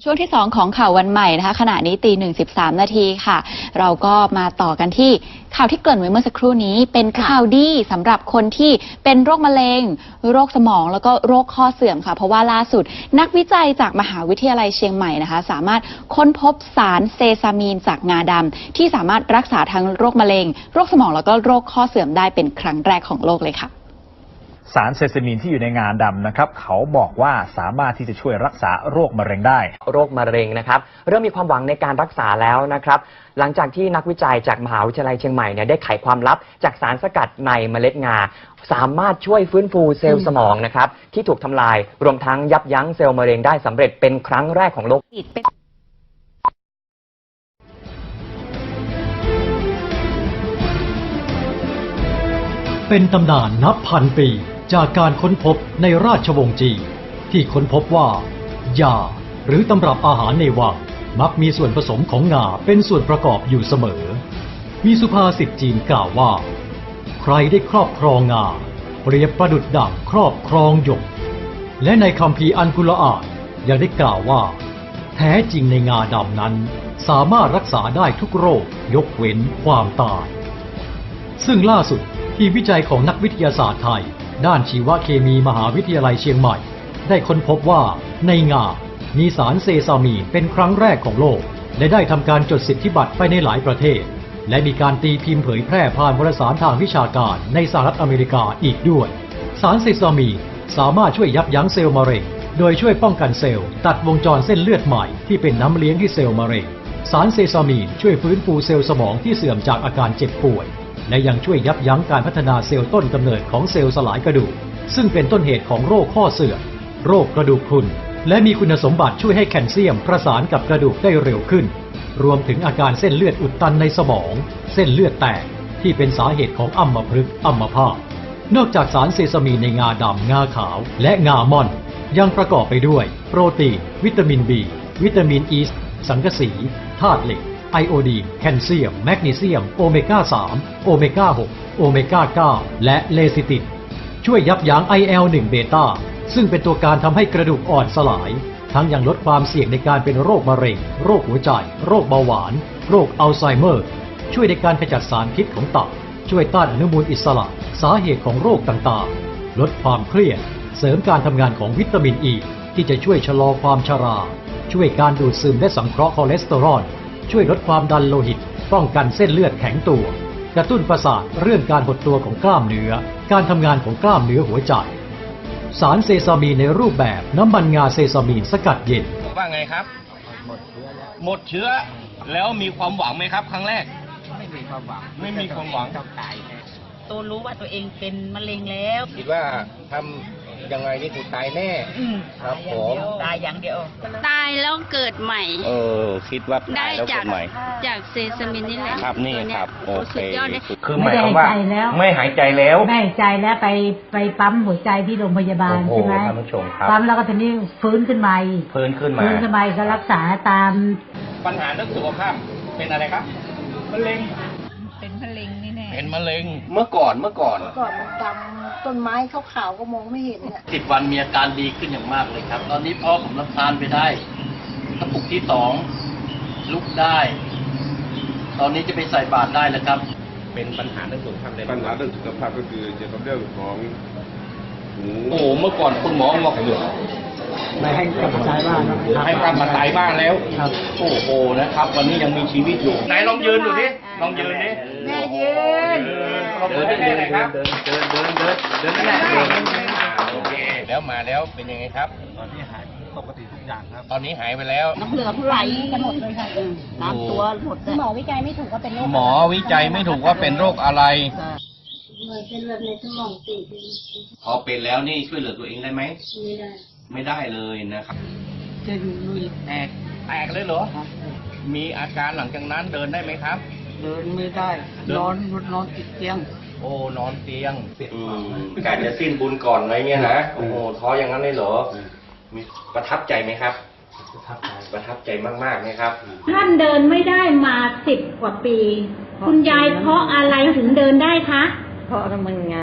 ช่วงที่2ของข่าววันใหม่นะคะขณะนี้ตี 1:13 นาทีค่ะเราก็มาต่อกันที่ข่าวที่เกริ่นไว้เมื่อสักครู่นี้เป็นข่าวดีสำหรับคนที่เป็นโรคมะเร็งโรคสมองแล้วก็โรคข้อเสื่อมค่ะเพราะว่าล่าสุดนักวิจัยจากมหาวิทยาลัยเชียงใหม่นะคะสามารถค้นพบสารเซซามีนจากงาดำที่สามารถรักษาทั้งโรคมะเร็งโรคสมองแล้วก็โรคข้อเสื่อมได้เป็นครั้งแรกของโลกเลยค่ะสารเซซามีนที่อยู่ในงาดำนะครับเขาบอกว่าสามารถที่จะช่วยรักษาโรคมะเร็งได้โรคมะเร็งนะครับเริ่มมีความหวังในการรักษาแล้วนะครับหลังจากที่นักวิจัยจากมหาวิทยาลัยเชียงใหม่เนี่ยได้ไขความลับจากสารสกัดในเมล็ดงาสามารถช่วยฟื้นฟูเซลล์สมองนะครับที่ถูกทำลายรวมทั้งยับยั้งเซลล์มะเร็งได้สำเร็จเป็นครั้งแรกของโลกเป็นตำนานนับพันปีจากการค้นพบในราชวงศ์จีนที่ค้นพบว่ายาหรือตำรับอาหารในวังมักมีส่วนผสมของงาเป็นส่วนประกอบอยู่เสมอมีสุภาษิตจีนกล่าวว่าใครได้ครอบครองงาเปรียบประดุจดั่งครอบครองหยกและในคัมภีร์อัลกุรอานยังได้กล่าวว่าแท้จริงในงาดำนั้นสามารถรักษาได้ทุกโรคยกเว้นความตายซึ่งล่าสุดทีมวิจัยของนักวิทยาศาสตร์ไทยด้านชีวเคมีมหาวิทยาลัยเชียงใหม่ได้ค้นพบว่าในงามีสารเซซามีนเป็นครั้งแรกของโลกและได้ทำการจดสิทธิบัตรไปในหลายประเทศและมีการตีพิมพ์เผยแพร่ผ่านวารสารทางวิชาการในสหรัฐอเมริกาอีกด้วยสารเซซามีนสามารถช่วยยับยั้งเซลล์มะเร็งโดยช่วยป้องกันเซลล์ตัดวงจรเส้นเลือดใหม่ที่เป็นน้ำเลี้ยงที่เซลล์มะเร็งสารเซซามีนช่วยฟื้นฟูเซลล์สมองที่เสื่อมจากอาการเจ็บป่วยและยังช่วยยับยั้งการพัฒนาเซลล์ต้นกำเนิดของเซลล์สลายกระดูกซึ่งเป็นต้นเหตุของโรคข้อเสื่อมโรคกระดูกพรุนและมีคุณสมบัติช่วยให้แคลเซียมประสานกับกระดูกได้เร็วขึ้นรวมถึงอาการเส้นเลือดอุดตันในสมองเส้นเลือดแตกที่เป็นสาเหตุของอัมพฤกษ์อัมพาตนอกจากสารเซซามีนในงาดำงาขาวและงาม่อนยังประกอบไปด้วยโปรตีนวิตามิน B วิตามิน E สังกะสีธาตุเหล็กไอโอดีนแคลเซียมแมกนีเซียมโอเมก้า3โอเมก้า6โอเมก้า9และเลซิตินช่วยยับยั้ง IL-1 เบต้าซึ่งเป็นตัวการทำให้กระดูกอ่อนสลายทั้งยังลดความเสี่ยงในการเป็นโรคมะเร็งโรคหัวใจโรคเบาหวานโรคอัลไซเมอร์ช่วยในการขจัดสารพิษของตับช่วยต้านอนุมูลอิสระสาเหตุของโรคต่างๆลดความเครียดเสริมการทำงานของวิตามิน E ที่จะช่วยชะลอความชราช่วยการดูดซึมและสังเคราะห์คอเลสเตอรอลช่วยลดความดันโลหิตป้องกันเส้นเลือดแข็งตัวกระตุ้นประสาทเรื่องการหดตัวของกล้ามเนื้อการทำงานของกล้ามเนื้อหัวใจสารเซซามีนในรูปแบบน้ำมันงาเซซามีนสกัดเย็นว่าไงครับหมดเชื้อแล้วมีความหวังไหมครับครั้งแรกไม่มีความหวังต้องตายตัวรู้ว่าตัวเองเป็นมะเร็งแล้วคิดว่าทำยังไงนี่คือตายแน่ครับผมตายอย่างเดียวตายแล้วเกิดใหม่คิดว่าตายแล้วเกิดใหม่จากเซซามินนี่แหละครับนี่ครับโอเคคือหมายความว่าไม่หายใจแล้วไปปั๊มหัวใจที่โรงพยาบาลใช่ไหมปั๊มแล้วก็ทีนี้ฟื้นขึ้นมาก็รักษาตามปัญหาเรื่องสุขภาพเป็นอะไรครับมะเร็งเป็นมะเร็งนี่แน่เป็นมะเร็งเมื่อก่อนมันดำต้นไม้ขาวๆก็มองไม่เห็นเนี่ย10 วันมีอาการดีขึ้นอย่างมากเลยครับตอนนี้พ่อผมรับทานไปได้กระปุกที่2ลุกได้ตอนนี้จะไปใส่บาตรได้แล้วครับเป็นปัญหาเรื่องสุขภาพเลยปัญหาเรื่องสุขภาพก็คือเกี่ยวกับเรื่องของหูเมื่อก่อนคุณหมอบอกไม่ให้กลับมาตายบ้านให้กลับมาตายบ้านแล้วโอ้โหนะครับวันนี้ยังมีชีวิตอยู่ไหนลองยืนดูดิลองยืนดิแม่ยืนเดินได้เลยครับเดินนั่นแหละโอเคแล้วมาแล้วเป็นยังไงครับตอนนี้หายปกติทุกอย่างครับตอนนี้หายไปแล้วน้ำเหลืองไหลกันหมดเลยค่ะน้ำตัวหมดหมอวิจัยไม่ถูกว่าเป็นโรคอะไรเป็นแบบในสมองตีบพอเป็นแล้วนี่ช่วยเหลือตัวเองได้ไหมไม่ได้เลยนะครับจะลุยแตกเลยเหรอมีอาการหลังจากนั้นเดินได้ไหมครับเดินไม่ได้นอนติดเตียงโอ้นอนเตียงการจะสิ้นบุญก่อนอะไรเงี้ยนะโอ้โหท้ออย่างนั้นเลยเหรอมีประทับใจไหมครับประทับใจมากๆไหมครับท่านเดินไม่ได้มา10 กว่าปีคุณยายเพราะอะไรถึงเดินได้คะเพราะมันงาน